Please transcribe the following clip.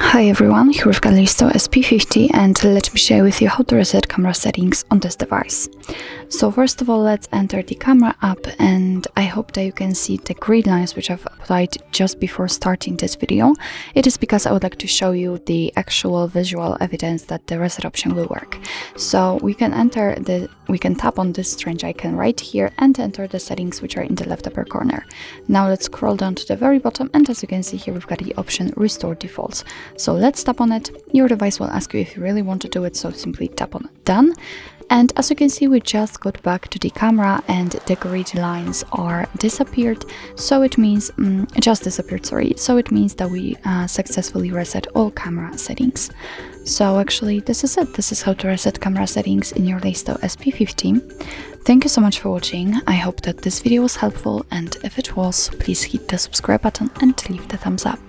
Hi everyone, here we've got Listo SP50 and let me share with you how to reset camera settings on this device. So first of all, let's enter the camera app, and I hope that you can see the grid lines which I've applied just before starting this video. It is because I would like to show you the actual visual evidence that the reset option will work. So we can tap on this strange icon right here and enter the settings which are in the left upper corner. Now let's scroll down to the very bottom, and as you can see here, we've got the option Restore Defaults. So let's tap on it. Your device will ask you if you really want to do it, so simply tap on Done. And as you can see, we just got back to the camera and the grid lines are disappeared. So it means, So it means that we successfully reset all camera settings. So actually, this is it. This is how to reset camera settings in your Listo SP50. Thank you so much for watching. I hope that this video was helpful, and if it was, please hit the subscribe button and leave the thumbs up.